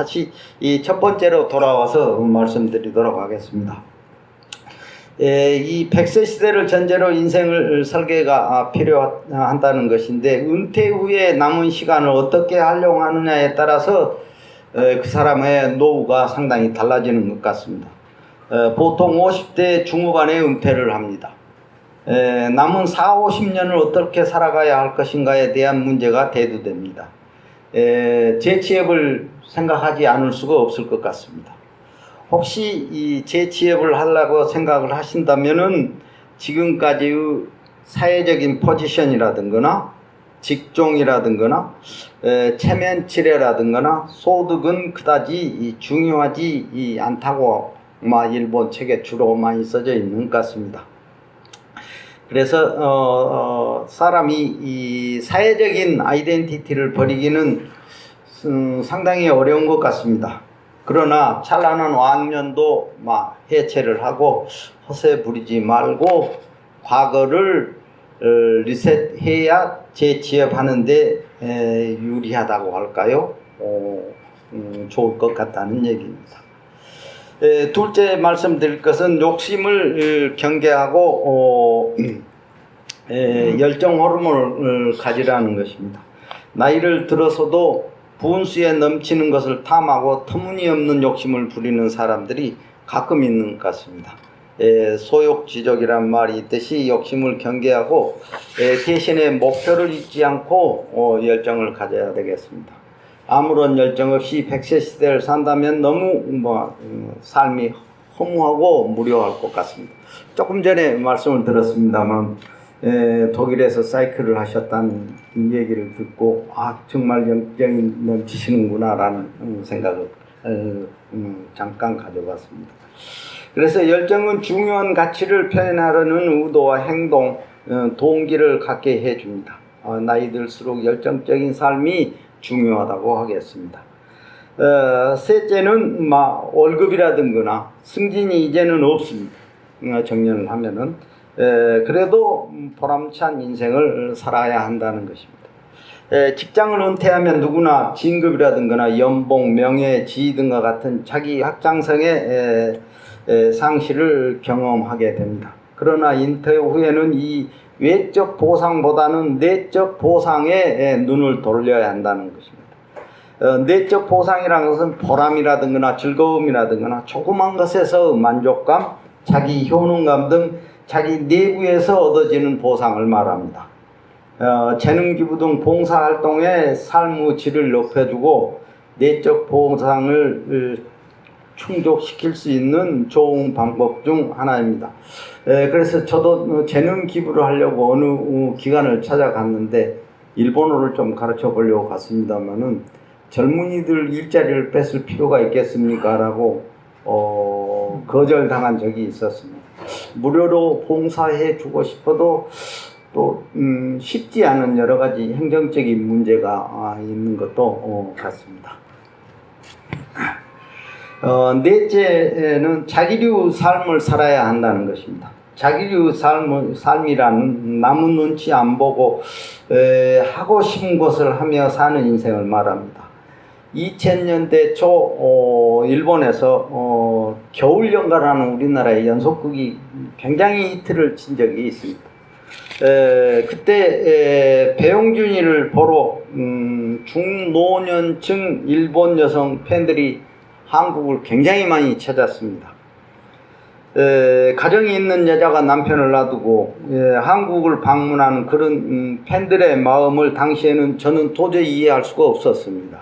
다시 이 첫 번째로 돌아와서 말씀드리도록 하겠습니다. 이 100세 시대를 전제로 인생을 설계가 필요한다는 것인데, 은퇴 후에 남은 시간을 어떻게 활용하느냐에 따라서 그 사람의 노후가 상당히 달라지는 것 같습니다. 보통 50대 중후반에 은퇴를 합니다. 남은 4, 50년을 어떻게 살아가야 할 것인가에 대한 문제가 대두됩니다. 재취업을 생각하지 않을 수가 없을 것 같습니다. 혹시 이 재취업을 하려고 생각을 하신다면은 지금까지의 사회적인 포지션이라든가 직종이라든가 체면치레라든가 소득은 그다지 중요하지 않다고 일본 책에 주로 많이 써져 있는 것 같습니다. 그래서 사람이 이 사회적인 아이덴티티를 버리기는 상당히 어려운 것 같습니다. 그러나 찬란한 왕년도 해체를 하고 허세 부리지 말고 과거를 리셋해야 재취업하는데 유리하다고 할까요? 좋을 것 같다는 얘기입니다. 둘째 말씀드릴 것은 욕심을 경계하고 열정 호르몬을 가지라는 것입니다. 나이를 들어서도 분수에 넘치는 것을 탐하고 터무니없는 욕심을 부리는 사람들이 가끔 있는 것 같습니다. 소욕지족이란 말이 있듯이 욕심을 경계하고 대신에 목표를 잊지 않고 열정을 가져야 되겠습니다. 아무런 열정 없이 100세 시대를 산다면 너무 삶이 허무하고 무료할 것 같습니다. 조금 전에 말씀을 들었습니다만 독일에서 사이클을 하셨다는 얘기를 듣고 정말 열정이 넘치시는구나 라는 생각을 잠깐 가져봤습니다. 그래서 열정은 중요한 가치를 표현하려는 의도와 행동, 동기를 갖게 해줍니다. 나이 들수록 열정적인 삶이 중요하다고 하겠습니다. 셋째는 월급이라든가 승진이 이제는 없습니다. 정년을 하면은 그래도 보람찬 인생을 살아야 한다는 것입니다. 직장을 은퇴하면 누구나 진급이라든가 연봉, 명예, 지위 등과 같은 자기 확장성의 상실을 경험하게 됩니다. 그러나 은퇴 후에는 이 외적 보상보다는 내적 보상에 눈을 돌려야 한다는 것입니다. 내적 보상이라는 것은 보람이라든가 즐거움이라든가 조그만 것에서 만족감, 자기 효능감 등 자기 내부에서 얻어지는 보상을 말합니다. 재능 기부 등 봉사활동에 삶의 질을 높여주고 내적 보상을 충족시킬 수 있는 좋은 방법 중 하나입니다. 그래서 저도 재능 기부를 하려고 어느 기관을 찾아갔는데 일본어를 좀 가르쳐 보려고 갔습니다만은 젊은이들 일자리를 뺏을 필요가 있겠습니까? 라고 거절당한 적이 있었습니다. 무료로 봉사해 주고 싶어도 또 쉽지 않은 여러 가지 행정적인 문제가 있는 것도 같습니다. 넷째는 자기류 삶을 살아야 한다는 것입니다. 자기류 삶이란 남은 눈치 안 보고 하고 싶은 것을 하며 사는 인생을 말합니다. 2000년대 초 일본에서 겨울연가라는 우리나라의 연속극이 굉장히 히트를 친 적이 있습니다. 그때 배용준이를 보러 중노년층 일본 여성 팬들이 한국을 굉장히 많이 찾았습니다. 가정이 있는 여자가 남편을 놔두고 한국을 방문하는 그런 팬들의 마음을 당시에는 저는 도저히 이해할 수가 없었습니다.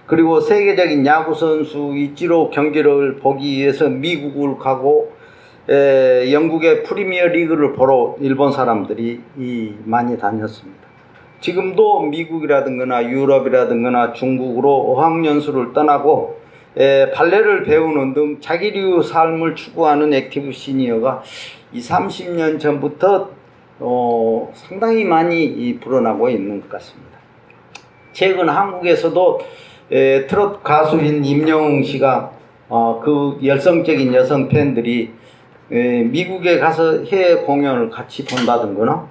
그리고 세계적인 야구선수 이치로 경기를 보기 위해서 미국을 가고 영국의 프리미어 리그를 보러 일본 사람들이 많이 다녔습니다. 지금도 미국이라든가 유럽이라든가 중국으로 어학연수를 떠나고 발레를 배우는 등 자기류 삶을 추구하는 액티브 시니어가 30년 전부터 상당히 많이 불어나고 있는 것 같습니다. 최근 한국에서도 트로트 가수인 임영웅 씨가 그 열성적인 여성 팬들이 미국에 가서 해외 공연을 같이 본다든가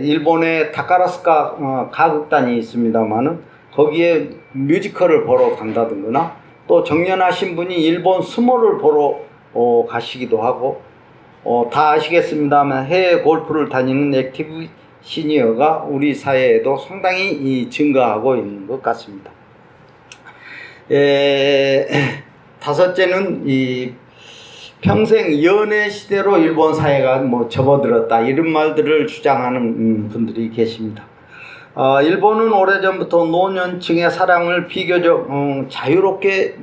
일본의 타카라스카 가극단이 있습니다만은 거기에 뮤지컬을 보러 간다든가, 또 정년하신 분이 일본 스모를 보러 가시기도 하고, 다 아시겠습니다만 해외 골프를 다니는 액티브 시니어가 우리 사회에도 상당히 증가하고 있는 것 같습니다. 다섯째는 이 평생 연애 시대로 일본 사회가 접어들었다, 이런 말들을 주장하는 분들이 계십니다. 일본은 오래전부터 노년층의 사랑을 비교적 자유롭게,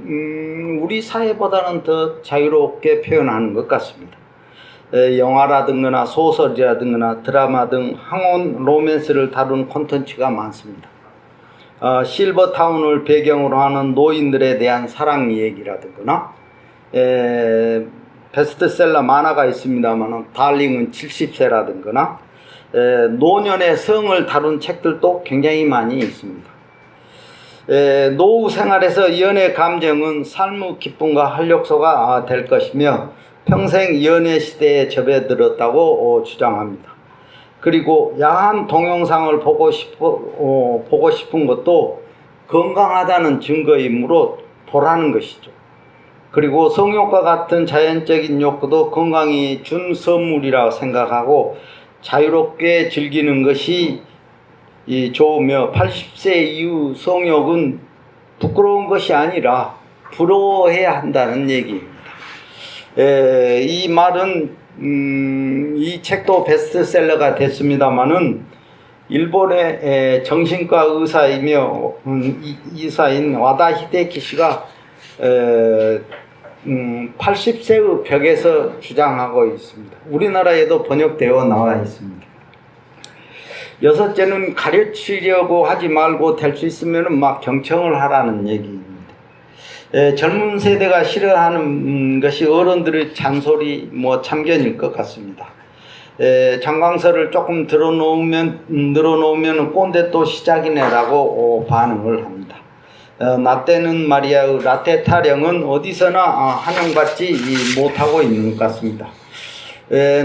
우리 사회보다는 더 자유롭게 표현하는 것 같습니다. 영화라든가 소설이라든가 드라마 등 항온 로맨스를 다룬 콘텐츠가 많습니다. 실버타운을 배경으로 하는 노인들에 대한 사랑 얘기라든가, 베스트셀러 만화가 있습니다만 달링은 70세라든가, 노년의 성을 다룬 책들도 굉장히 많이 있습니다. 노후 생활에서 연애 감정은 삶의 기쁨과 활력소가 될 것이며 평생 연애 시대에 접어들었다고 주장합니다. 그리고 야한 동영상을 보고 싶은 것도 건강하다는 증거이므로 보라는 것이죠. 그리고 성욕과 같은 자연적인 욕구도 건강이 준 선물이라고 생각하고 자유롭게 즐기는 것이 좋으며, 80세 이후 성욕은 부끄러운 것이 아니라 부러워해야 한다는 얘기입니다. 이 말은 이 책도 베스트셀러가 됐습니다마는 일본의 정신과 의사이며 이사인 와다 히데키 씨가 80세의 벽에서 주장하고 있습니다. 우리나라에도 번역되어 나와 있습니다. 여섯째는 가르치려고 하지 말고 될 수 있으면 막 경청을 하라는 얘기입니다. 젊은 세대가 싫어하는 것이 어른들의 잔소리, 참견일 것 같습니다. 장광설을 조금 늘어놓으면 꼰대 또 시작이네라고 반응을 합니다. 나 때는 말이야, 라떼 타령은 어디서나 환영받지 못하고 있는 것 같습니다.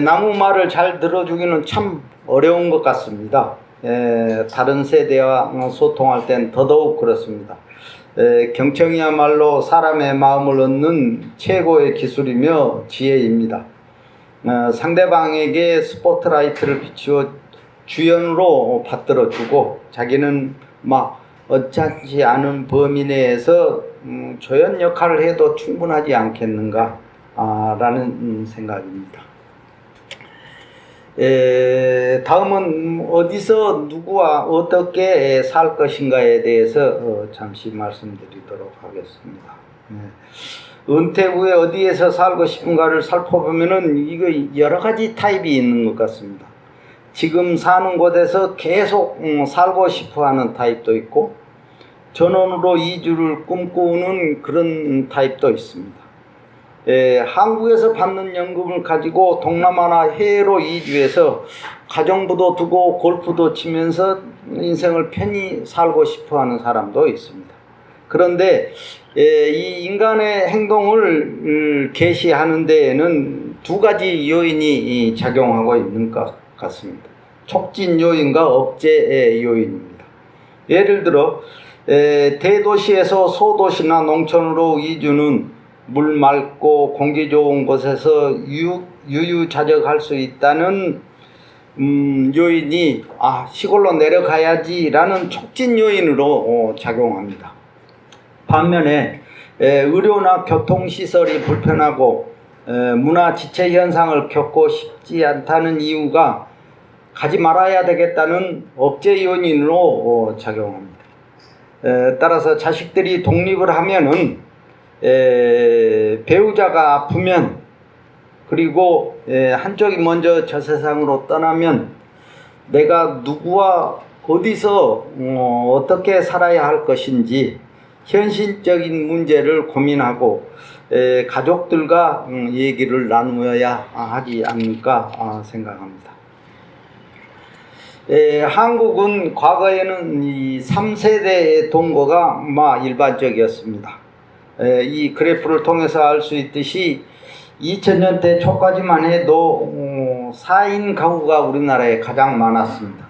나무 말을 잘 들어주기는 참 어려운 것 같습니다. 다른 세대와 소통할 땐 더더욱 그렇습니다. 경청이야말로 사람의 마음을 얻는 최고의 기술이며 지혜입니다. 상대방에게 스포트라이트를 비추어 주연으로 받들어주고 자기는 어차피 않은 범위 내에서 조연 역할을 해도 충분하지 않겠는가 라는 생각입니다. 다음은 어디서 누구와 어떻게 살 것인가에 대해서 잠시 말씀드리도록 하겠습니다. 은퇴 후에 어디에서 살고 싶은가를 살펴보면은 이거 여러 가지 타입이 있는 것 같습니다. 지금 사는 곳에서 계속 살고 싶어 하는 타입도 있고, 전원으로 이주를 꿈꾸는 그런 타입도 있습니다. 한국에서 받는 연금을 가지고 동남아나 해외로 이주해서 가정부도 두고 골프도 치면서 인생을 편히 살고 싶어 하는 사람도 있습니다. 그런데 이 인간의 행동을 계시하는 데에는 두 가지 요인이 작용하고 있는 것 같습니다. 촉진 요인과 억제 요인입니다. 예를 들어 대도시에서 소도시나 농촌으로 이주는 물 맑고 공기 좋은 곳에서 유유자적할 수 있다는 요인이 시골로 내려가야지 라는 촉진 요인으로 작용합니다. 반면에 의료나 교통시설이 불편하고 문화 지체 현상을 겪고 싶지 않다는 이유가 가지 말아야 되겠다는 억제 요인으로 작용합니다. 따라서 자식들이 독립을 하면은 배우자가 아프면, 그리고 한쪽이 먼저 저 세상으로 떠나면 내가 누구와 어디서 어떻게 살아야 할 것인지 현실적인 문제를 고민하고 가족들과 얘기를 나누어야 하지 않을까 생각합니다. 한국은 과거에는 이 3세대의 동거가 일반적이었습니다. 이 그래프를 통해서 알 수 있듯이 2000년대 초까지만 해도 4인 가구가 우리나라에 가장 많았습니다.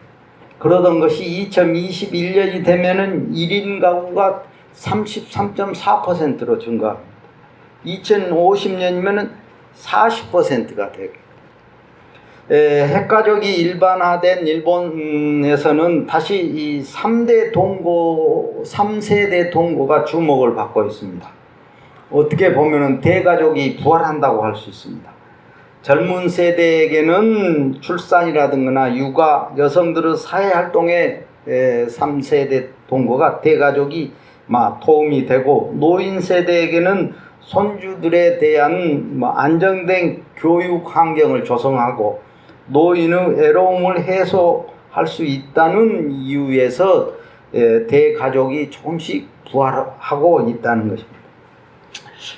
그러던 것이 2021년이 되면은 1인 가구가 33.4%로 증가합니다. 2050년이면은 40%가 되겠다. 핵가족이 일반화된 일본에서는 다시 이 3세대 동거가 주목을 받고 있습니다. 어떻게 보면은 대가족이 부활한다고 할 수 있습니다. 젊은 세대에게는 출산이라든가 육아, 여성들의 사회활동에 3세대 동거가 대가족이 도움이 되고, 노인 세대에게는 손주들에 대한 안정된 교육 환경을 조성하고 노인의 외로움을 해소할 수 있다는 이유에서 대가족이 조금씩 부활하고 있다는 것입니다.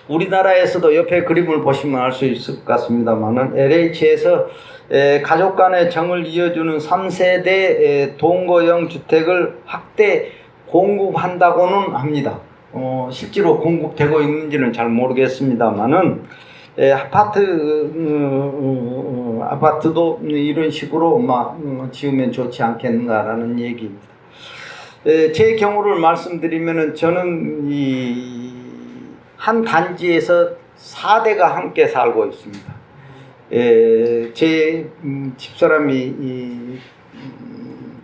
우리나라에서도 옆에 그림을 보시면 알 수 있을 것 같습니다만은 LH에서 가족 간의 정을 이어주는 3세대 동거형 주택을 확대 공급한다고는 합니다. 실제로 공급되고 있는지는 잘 모르겠습니다만은 아파트도 이런 식으로 지으면 좋지 않겠는가라는 얘기입니다. 제 경우를 말씀드리면은 저는 한 단지에서 4대가 함께 살고 있습니다. 제 집사람이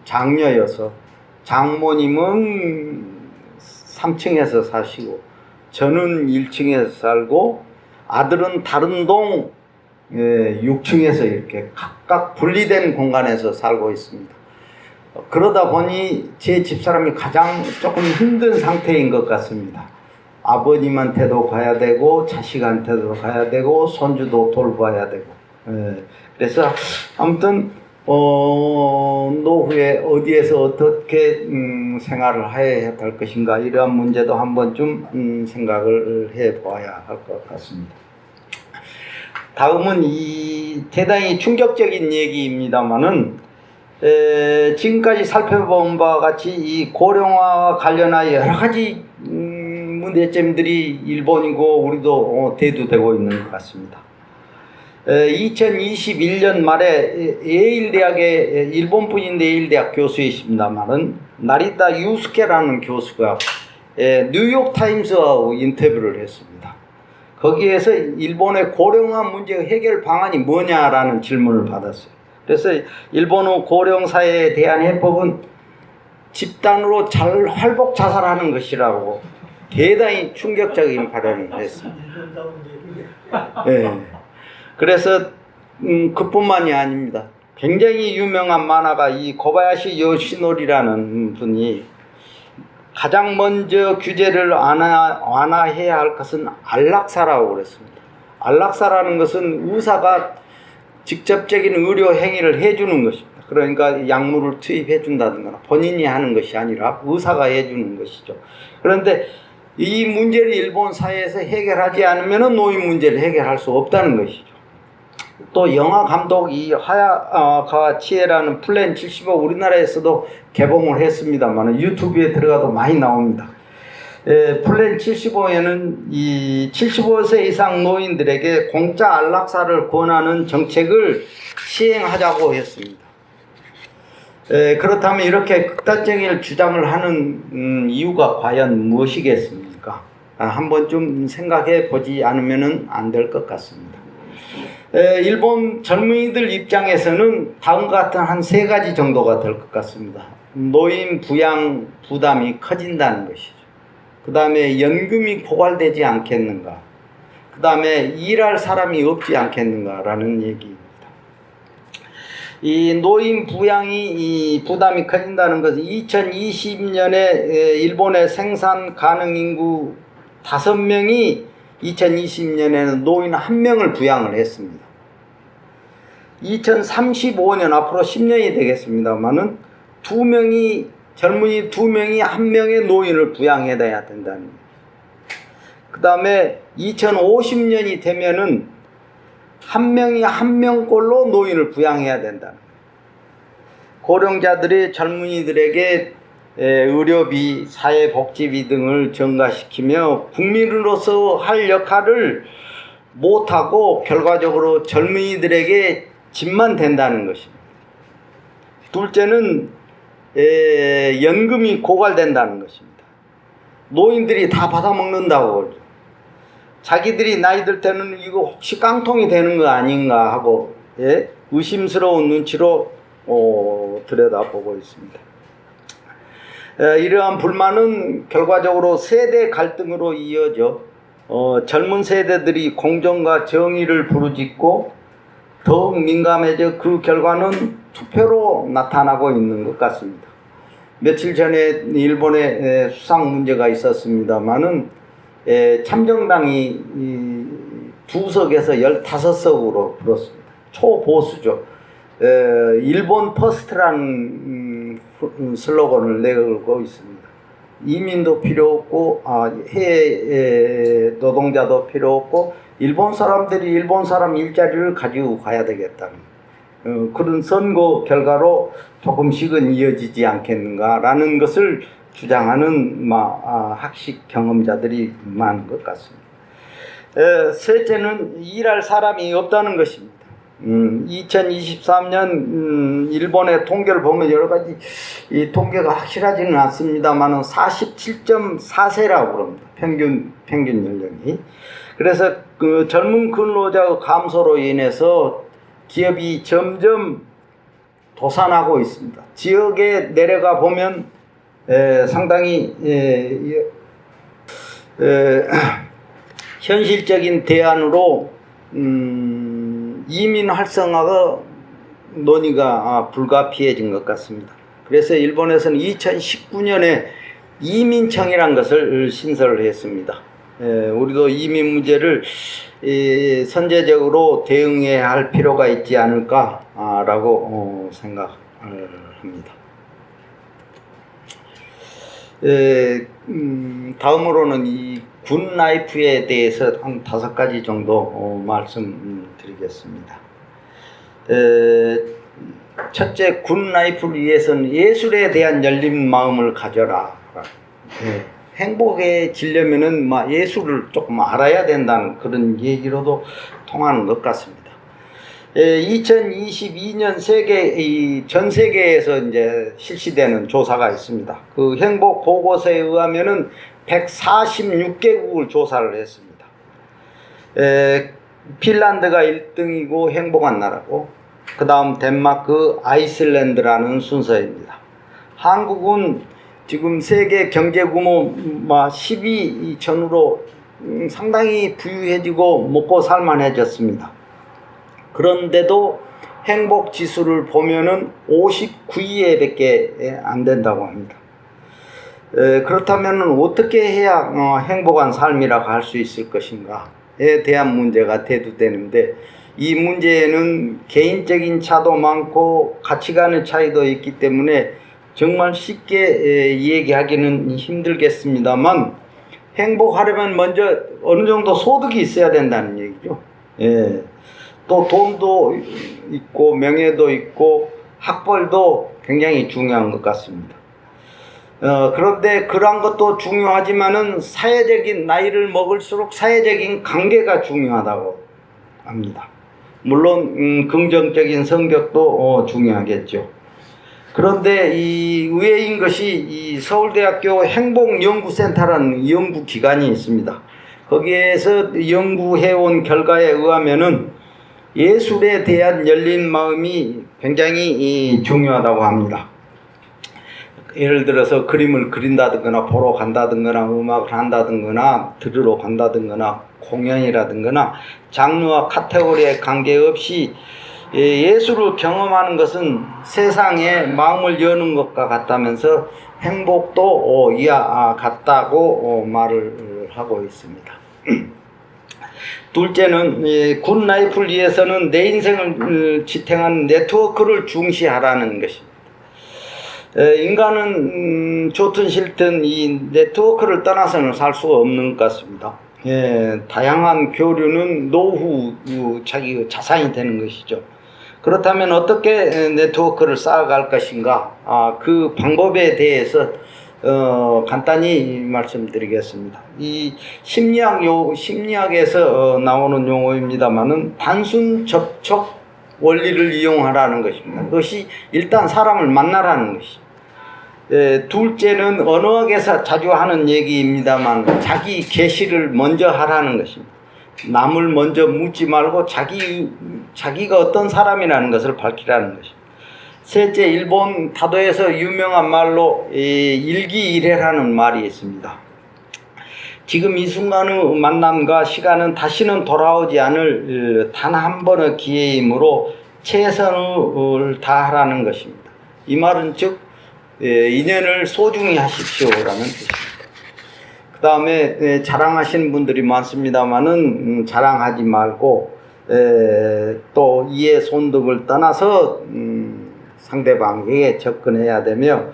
장녀여서 장모님은 3층에서 사시고 저는 1층에서 살고 아들은 다른 동 6층에서 이렇게 각각 분리된 공간에서 살고 있습니다. 그러다 보니 제 집사람이 가장 조금 힘든 상태인 것 같습니다. 아버님한테도 가야 되고 자식한테도 가야 되고 손주도 돌봐야 되고 그래서 아무튼 노후에 어디에서 어떻게 생활을 해야 될 것인가 이러한 문제도 한 번쯤 생각을 해봐야 할 것 같습니다. 다음은 대단히 충격적인 얘기입니다만은 지금까지 살펴본 바와 같이 이 고령화와 관련하여 여러 가지 문제점들이 일본이고 우리도 대두되고 있는 것 같습니다. 2021년 말에 예일대학의 일본분인 예일대학 교수이십니다만은 나리타 유스케라는 교수가 뉴욕타임스와 인터뷰를 했습니다. 거기에서 일본의 고령화 문제 해결 방안이 뭐냐라는 질문을 받았어요. 그래서 일본의 고령사회에 대한 해법은 집단으로 활복 자살하는 것이라고 대단히 충격적인 발언을 했습니다. 그래서 그뿐만이 아닙니다. 굉장히 유명한 만화가 이 고바야시 요시노리라는 분이 가장 먼저 규제를 완화해야 할 것은 안락사라고 그랬습니다. 안락사라는 것은 의사가 직접적인 의료 행위를 해주는 것입니다. 그러니까 약물을 투입해 준다든가 본인이 하는 것이 아니라 의사가 해주는 것이죠. 그런데 이 문제를 일본 사회에서 해결하지 않으면 노인 문제를 해결할 수 없다는 것이죠. 또 영화 감독 이 하야카와 치에라는 플랜 75 우리나라에서도 개봉을 했습니다만 유튜브에 들어가도 많이 나옵니다. 플랜 75에는 이 75세 이상 노인들에게 공짜 안락사를 권하는 정책을 시행하자고 했습니다. 그렇다면 이렇게 극단적인 주장을 하는 이유가 과연 무엇이겠습니까? 한 번쯤 생각해 보지 않으면 안 될 것 같습니다. 일본 젊은이들 입장에서는 다음과 같은 한 3가지 정도가 될 것 같습니다. 노인 부양 부담이 커진다는 것이죠. 그 다음에 연금이 고갈되지 않겠는가. 그 다음에 일할 사람이 없지 않겠는가라는 얘기입니다. 이 노인 부양이 부담이 커진다는 것은 2020년에 일본의 생산 가능 인구 5명이 2020년에는 노인 1명을 부양을 했습니다. 2035년 앞으로 10년이 되겠습니다만은 젊은이 2명이 1명의 노인을 부양해야 된다는 거예요. 그 다음에 2050년이 되면은 1명이 1명꼴로 노인을 부양해야 된다는 거예요. 고령자들이 젊은이들에게 의료비, 사회복지비 등을 증가시키며 국민으로서 할 역할을 못하고 결과적으로 젊은이들에게 짐만 된다는 것입니다. 둘째는 연금이 고갈된다는 것입니다. 노인들이 다 받아먹는다고 그러죠. 자기들이 나이 들 때는 이거 혹시 깡통이 되는 거 아닌가 하고 의심스러운 눈치로 들여다보고 있습니다. 이러한 불만은 결과적으로 세대 갈등으로 이어져 젊은 세대들이 공정과 정의를 부르짖고 더욱 민감해져 그 결과는 투표로 나타나고 있는 것 같습니다. 며칠 전에 일본에 수상 문제가 있었습니다마는 참정당이 2석에서 15석으로 불었습니다. 초보수죠. 일본 퍼스트라는 슬로건을 내걸고 있습니다. 이민도 필요 없고 해외 노동자도 필요 없고 일본 사람들이 일본 사람 일자리를 가지고 가야 되겠다는 그런 선거 결과로 조금씩은 이어지지 않겠는가라는 것을 주장하는 학식 경험자들이 많은 것 같습니다. 셋째는 일할 사람이 없다는 것입니다. 2023년 일본의 통계를 보면 여러 가지 이 통계가 확실하지는 않습니다만은 47.4세라고 그럽니다. 평균 연령이. 그래서 그 젊은 근로자의 감소로 인해서 기업이 점점 도산하고 있습니다. 지역에 내려가 보면 상당히 현실적인 대안으로 이민 활성화가 논의가 불가피해진 것 같습니다. 그래서 일본에서는 2019년에 이민청이라는 것을 신설을 했습니다. 우리도 이민 문제를 선제적으로 대응해야 할 필요가 있지 않을까라고 생각을 합니다. 다음으로는 이 굿라이프에 대해서 한 5가지 정도 말씀드리겠습니다. 첫째, 굿라이프를 위해서는 예술에 대한 열린 마음을 가져라. 행복해지려면은 예술을 조금 알아야 된다는 그런 얘기로도 통하는 것 같습니다. 2022년 전 세계에서 이제 실시되는 조사가 있습니다. 그 행복 보고서에 의하면은 146개국을 조사를 했습니다. 핀란드가 1등이고 행복한 나라고, 그 다음 덴마크, 아이슬란드라는 순서입니다. 한국은 지금 세계 경제 규모 10위 전후로 상당히 부유해지고 먹고 살만해졌습니다. 그런데도 행복 지수를 보면은 59위에 밖에 안 된다고 합니다. 그렇다면 어떻게 해야 행복한 삶이라고 할 수 있을 것인가에 대한 문제가 대두되는데, 이 문제에는 개인적인 차도 많고 가치관의 차이도 있기 때문에 정말 쉽게 얘기하기는 힘들겠습니다만, 행복하려면 먼저 어느 정도 소득이 있어야 된다는 얘기죠. 또 돈도 있고 명예도 있고 학벌도 굉장히 중요한 것 같습니다. 그런데 그러한 것도 중요하지만은 사회적인 나이를 먹을수록 사회적인 관계가 중요하다고 합니다. 물론 긍정적인 성격도 중요하겠죠. 그런데 이 의외인 것이 이 서울대학교 행복연구센터라는 연구기관이 있습니다. 거기에서 연구해온 결과에 의하면은 예술에 대한 열린 마음이 굉장히 중요하다고 합니다. 예를 들어서 그림을 그린다든가 보러 간다든가 음악을 한다든가 들으러 간다든가 공연이라든가 장르와 카테고리에 관계없이 예술을 경험하는 것은 세상에 마음을 여는 것과 같다면서 행복도 이와 같다고 말을 하고 있습니다. 둘째는 굿라이프를 위해서는 내 인생을 지탱하는 네트워크를 중시하라는 것입니다. 인간은 좋든 싫든 이 네트워크를 떠나서는 살 수가 없는 것 같습니다. 다양한 교류는 노후 자기 자산이 되는 것이죠. 그렇다면 어떻게 네트워크를 쌓아갈 것인가, 그 방법에 대해서 간단히 말씀드리겠습니다. 이 심리학에서 나오는 용어입니다만은 단순 접촉 원리를 이용하라는 것입니다. 그것이 일단 사람을 만나라는 것입니다. 둘째는 언어학에서 자주 하는 얘기입니다만 자기 계시를 먼저 하라는 것입니다. 남을 먼저 묻지 말고 자기가 어떤 사람이라는 것을 밝히라는 것입니다. 셋째, 일본 다도에서 유명한 말로 일기일해라는 말이 있습니다. 지금 이 순간의 만남과 시간은 다시는 돌아오지 않을 단 한 번의 기회이므로 최선을 다하라는 것입니다. 이 말은 즉 인연을 소중히 하십시오라는 뜻입니다. 그 다음에 자랑하시는 분들이 많습니다만은 자랑하지 말고 또 이해 손득을 떠나서 상대방에게 접근해야 되며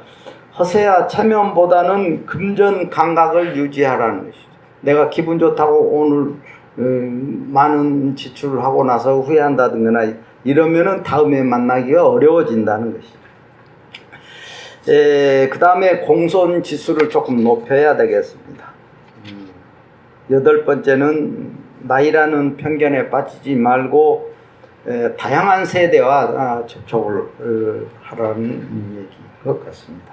허세와 체면보다는 금전 감각을 유지하라는 것이죠. 내가 기분 좋다고 오늘 많은 지출을 하고 나서 후회한다든가 이러면은 다음에 만나기가 어려워진다는 것이죠. 그 다음에 공손 지수를 조금 높여야 되겠습니다. 여덟 번째는 나이라는 편견에 빠지지 말고 다양한 세대와 접촉을 하라는 얘기인 것 같습니다.